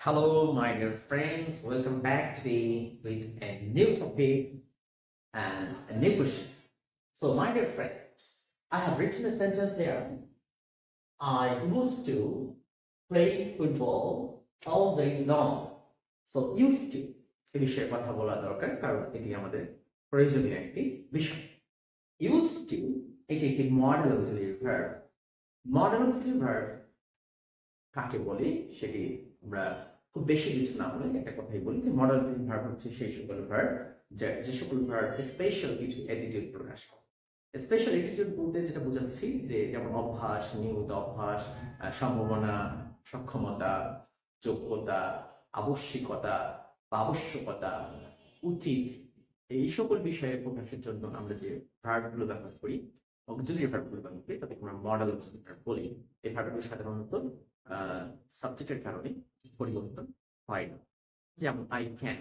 Hello, my dear friends. Welcome back today with a new topic and a new question. So, my dear friends, I have written a sentence here. I used to play football all day long. So, used to এই বিষয়ে কথা বলা দরকার কারণ এটি আমাদের প্রয়োজনীয় একটি বিষয়। Used to এটি একটি modal auxiliary verb. Modal auxiliary verb কাকে বলে সেটি আমরা খুব বেশি কিছু না বলে একটা কথাই বলি যে মডাল ভার্ব হচ্ছে সেই সকল ভার্ব যে সকল ভার্ব স্পেশাল কিছু অ্যাটিটিউড প্রকাশ করে। স্পেশাল অ্যাটিটিউড বলতে যেটা বোঝাচ্ছি যে যেমন অভ্যাস, নিয়মিত অভ্যাস, সম্ভাবনা, সক্ষমতা, যোগ্যতা, আবশ্যিকতা বা আবশ্যকতা, উচিত, এই সকল বিষয়ে প্রকাশের জন্য আমরা যে ভার্বগুলো ব্যবহার করি, অক্সিলারি ভার্বগুলো ব্যবহার করি তাদেরকে আমরা মডাল অক্সিলারি ভার্ব বলি। এই ভার্বগুলো সাধারণত সাবজেক্টের কারণে পরিবর্তন হয় না। যেমন আই ক্যান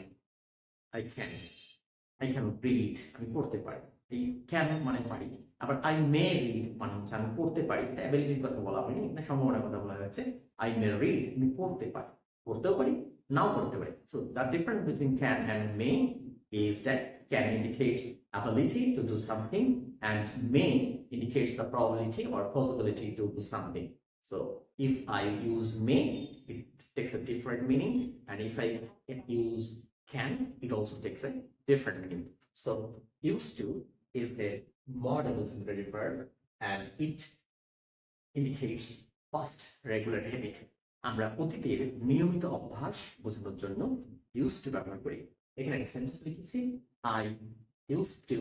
রিড, আমি পড়তে পারি। এই ক্যান মানে পারি। আবার আই মে রিড মানে হচ্ছে আমি পড়তে পারি। অ্যাবিলিটির কথা বলা হয়নি, এখানে সম্ভাবনার কথা বলা হয়েছে। আই মে রিড, আমি পড়তে পারি, পড়তেও পারি, নাও পড়তে পারি। So the difference between can and May is that can indicates ability to do something and may indicates the probability or possibility to do something. So if I use may, it takes a different meaning, and if I use can, it also takes a different meaning. So used to is a modal auxiliary verb and it indicates past regular habit. আমরা অতীতের নিয়মিত অভ্যাস বোঝানোর জন্য used to ব্যবহার করি। এখানে একটা সেন্টেন্স লিখেছি, আই used to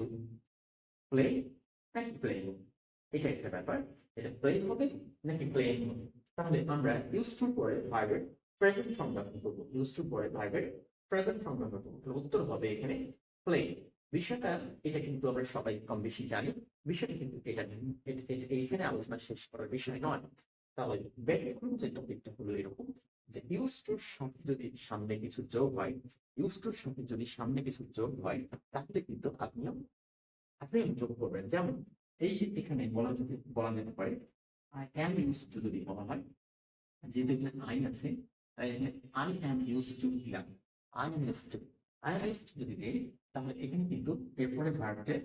play নাকি playing, এটা একটা ব্যাপার। এটা প্লে হবে নাকি প্লেইং হবে। তাহলে আমরা used to পরে ভার্বের প্রেজেন্ট ফর্ম ব্যবহার করব। used to পরে ভার্বের প্রেজেন্ট ফর্ম ব্যবহার করব। তাহলে উত্তর হবে এখানে প্লে। বিষয়টা এটা কিন্তু আমরা সবাই কম বেশি জানি। বিষয়টা কিন্তু এটা এইখানে আলোচনা শেষ করার বিষয় নয়। তাহলে ব্যাকরণ যে টপিকটা হলো এরকম যে used to সাথে যদি সামনে কিছু যোগ হয়, used to সাথে যদি সামনে কিছু যোগ হয় তাহলে কিন্তু আপনিও যোগ করবেন। যেমন এই যে এখানে বলা যেতে পারে আই অ্যাম ইউজড টু যদি বলা হয়, যেহেতু এখানে আই আছে তাই এখানে আই অ্যাম ইউজড টু দিলাম। আই অ্যাম ইউজড টু যদি দেই তাহলে এখানে কিন্তু এরপরে ভার্বটা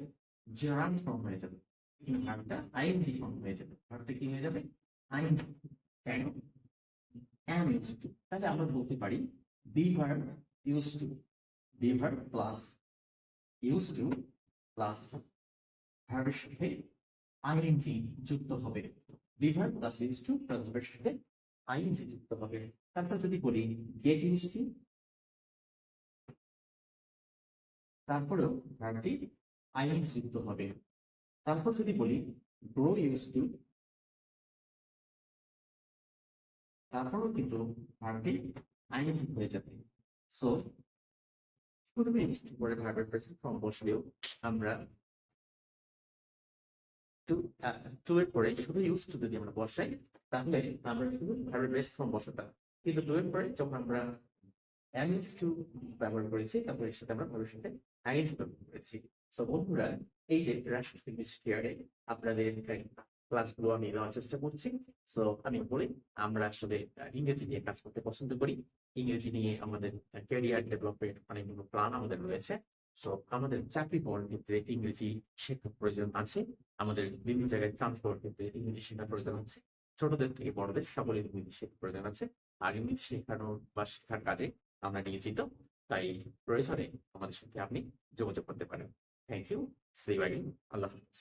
জার্ন ফর্ম হয়ে যাবে। এখানে ভার্বটা আইএনজি ফর্ম হয়ে যাবে। ভার্বটা কি হয়ে যাবে? আইএনজি। কেন? অ্যাম ইউজড টু। তাহলে আমরা বলতে পারি be verb used to, be verb plus used to plus ভার্বের সাথে আইএনজি যুক্ত হবে। Be verb plus use to plus ভার্বের সাথে আইএনজি যুক্ত হবে। তারপর যদি বলি গেট ইউজ টু, তারপরেও ভার্বটি আইএনজি যুক্ত হবে। তারপর যদি বলি গ্রো ইউজ টু, তারপরেও কিন্তু ভার্বটি আইএনজি হয়ে যাবে। সো প্রথমে ইউজ টু পরে ভার্বের প্রেজেন্ট ফর্ম বসলেও আমরা টু এর পরে শুধু ইউজ টু যদি আমরা বসাই তাহলে আমরা শুধু ভার্বের বেস ফর্ম বসাতাম। কিন্তু টু এর পরে যখন আমরা am used to ব্যবহার করেছি তারপর এর সাথে আমরা ভার্বের সাথে আইএনজি ব্যবহার করেছি। সো বন্ধুরা, এই যে রাশিদ ইংলিশ কেয়ারে আপনাদের ক্লাসগুলো আমি নেওয়ার চেষ্টা করছি। সো আমি বলি আমরা আসলে ইংরেজি নিয়ে কাজ করতে পছন্দ করি। ইংরেজি নিয়ে আমাদের ক্যারিয়ার ডেভেলপমেন্ট অনেকগুলো প্ল্যান আমাদের রয়েছে। সো আমাদের চাকরি পাওয়ার ক্ষেত্রে ইংরেজি শেখার প্রয়োজন আছে। আমাদের বিভিন্ন জায়গায় চান্স পাওয়ার ক্ষেত্রে ইংরেজি শেখার প্রয়োজন আছে। ছোটদের থেকে বড়দের সকলের ইংরেজি শেখার প্রয়োজন আছে। আর ইংরেজি শেখানো বা শেখার কাজে আমরা নিয়োজিত। তাই প্রয়োজনে আমাদের সাথে আপনি যোগাযোগ করতে পারেন। Thank you. See you again. আল্লাহ হাফেজ।